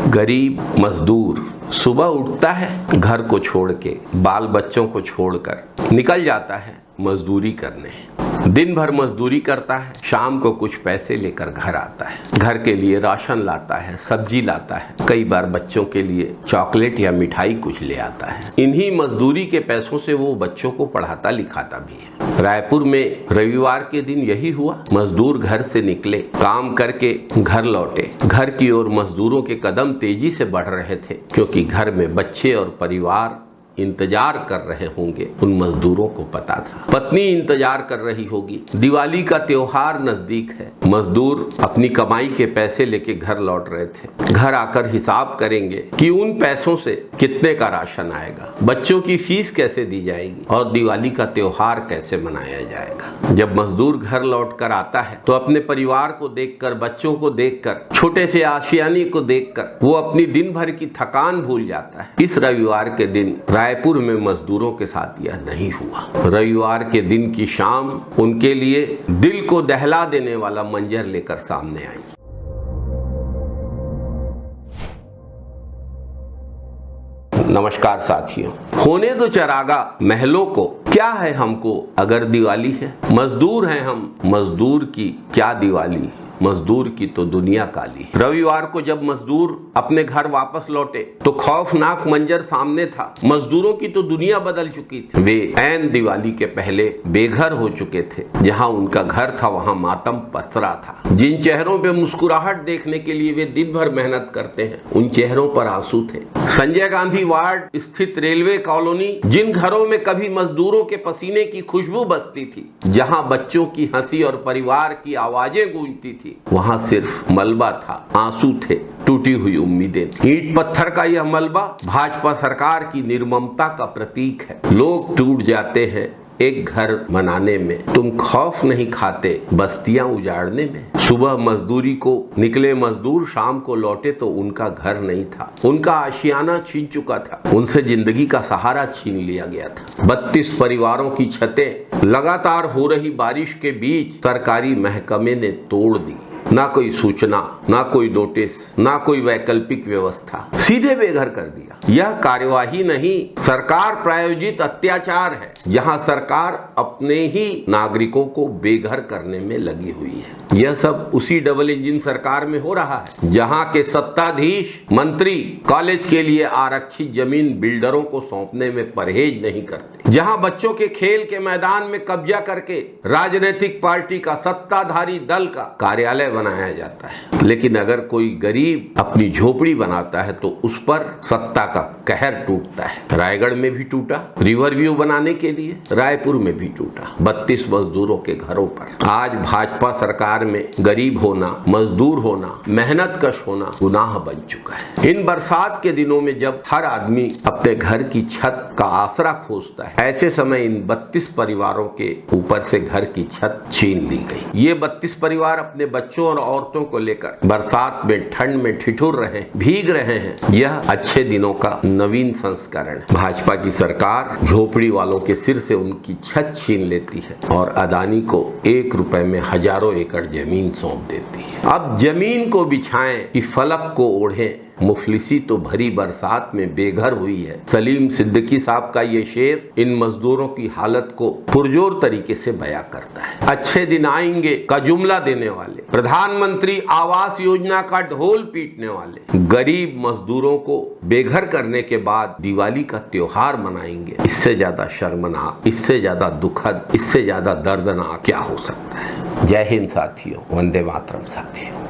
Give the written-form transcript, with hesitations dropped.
गरीब मजदूर सुबह उठता है, घर को छोड़ के, बाल बच्चों को छोड़कर निकल जाता है मजदूरी करने। दिन भर मजदूरी करता है, शाम को कुछ पैसे लेकर घर आता है। घर के लिए राशन लाता है, सब्जी लाता है, कई बार बच्चों के लिए चॉकलेट या मिठाई कुछ ले आता है। इन्हीं मजदूरी के पैसों से वो बच्चों को पढ़ाता लिखाता भी है। रायपुर में रविवार के दिन यही हुआ। मजदूर घर से निकले, काम करके घर लौटे। घर की ओर मजदूरों के कदम तेजी से बढ़ रहे थे, क्योंकि घर में बच्चे और परिवार इंतजार कर रहे होंगे। उन मजदूरों को पता था, पत्नी इंतजार कर रही होगी, दिवाली का त्योहार नजदीक है। मजदूर अपनी कमाई के पैसे लेके घर लौट रहे थे। घर आकर हिसाब करेंगे कि उन पैसों से कितने का राशन आएगा, बच्चों की फीस कैसे दी जाएगी और दिवाली का त्योहार कैसे मनाया जाएगा। जब मजदूर घर लौट कर आता है तो अपने परिवार को देखकर, बच्चों को देखकर, छोटे से आशियानी को देखकर वो अपनी दिन भर की थकान भूल जाता है। इस रविवार के दिन रायपुर में मजदूरों के साथ यह नहीं हुआ। रविवार के दिन की शाम उनके लिए दिल को दहला देने वाला मंजर लेकर सामने आई। नमस्कार साथियों, होने दो चरागा महलों को, क्या है हमको अगर दिवाली है। मजदूर हैं हम, मजदूर की क्या दिवाली, मजदूर की तो दुनिया काली। रविवार को जब मजदूर अपने घर वापस लौटे तो खौफनाक मंजर सामने था। मजदूरों की तो दुनिया बदल चुकी थी। वे ऐन दिवाली के पहले बेघर हो चुके थे। जहां उनका घर था वहां मातम पसरा था। जिन चेहरों पे मुस्कुराहट देखने के लिए वे दिन भर मेहनत करते हैं, उन चेहरों पर आंसू थे। संजय गांधी वार्ड स्थित रेलवे कॉलोनी, जिन घरों में कभी मजदूरों के पसीने की खुशबू बसती थी, जहां बच्चों की हंसी और परिवार की आवाजें गूंजती थी, वहां सिर्फ मलबा था, आंसू थे, टूटी हुई उम्मीदें। ईंट पत्थर का यह मलबा भाजपा सरकार की निर्ममता का प्रतीक है। लोग टूट जाते हैं एक घर बनाने में, तुम खौफ नहीं खाते बस्तियां उजाड़ने में। सुबह मजदूरी को निकले मजदूर शाम को लौटे तो उनका घर नहीं था, उनका आशियाना छीन चुका था, उनसे जिंदगी का सहारा छीन लिया गया था। 32 परिवारों की छतें लगातार हो रही बारिश के बीच सरकारी महकमे ने तोड़ दी। ना कोई सूचना, ना कोई नोटिस, ना कोई वैकल्पिक व्यवस्था, सीधे बेघर कर दिया। यह कार्यवाही नहीं, सरकार प्रायोजित अत्याचार है। यहाँ सरकार अपने ही नागरिकों को बेघर करने में लगी हुई है। यह सब उसी डबल इंजन सरकार में हो रहा है, जहाँ के सत्ताधीश मंत्री कॉलेज के लिए आरक्षित जमीन बिल्डरों को सौंपने में परहेज नहीं करते, जहाँ बच्चों के खेल के मैदान में कब्जा करके राजनीतिक पार्टी का, सत्ताधारी दल का कार्यालय बनाया जाता है। लेकिन अगर कोई गरीब अपनी झोपड़ी बनाता है तो उस पर सत्ता का कहर टूटता है। रायगढ़ में भी टूटा, रिवर व्यू बनाने के लिए रायपुर में भी टूटा, 32 मजदूरों के घरों पर। आज भाजपा सरकार में गरीब होना, मजदूर होना, मेहनत कश होना गुनाह बन चुका है। इन बरसात के दिनों में जब हर आदमी अपने घर की छत का आसरा खोजता है, ऐसे समय इन 32 परिवारों के ऊपर से घर की छत छीन ली गई। ये 32 परिवार अपने बच्चों और औरतों को लेकर बरसात में, ठंड में ठिठुर रहे, भीग रहे हैं। यह अच्छे दिनों का नवीन संस्करण। भाजपा की सरकार झोपड़ी वालों के सिर से उनकी छत छीन लेती है और अदानी को 1 रुपए में हजारों एकड़ जमीन सौंप देती है। अब जमीन को बिछाएं कि फलक को ओढ़ें, मुफलिसी तो भरी बरसात में बेघर हुई है। सलीम सिद्दीकी साहब का ये शेर इन मजदूरों की हालत को पुरजोर तरीके से बयां करता है। अच्छे दिन आएंगे का जुमला देने वाले, प्रधानमंत्री आवास योजना का ढोल पीटने वाले, गरीब मजदूरों को बेघर करने के बाद दिवाली का त्योहार मनाएंगे। इससे ज्यादा शर्मनाक, इससे ज्यादा दुखद, इससे ज्यादा दर्दनाक क्या हो सकता है। जय हिंद साथियों, वंदे मातरम साथियों।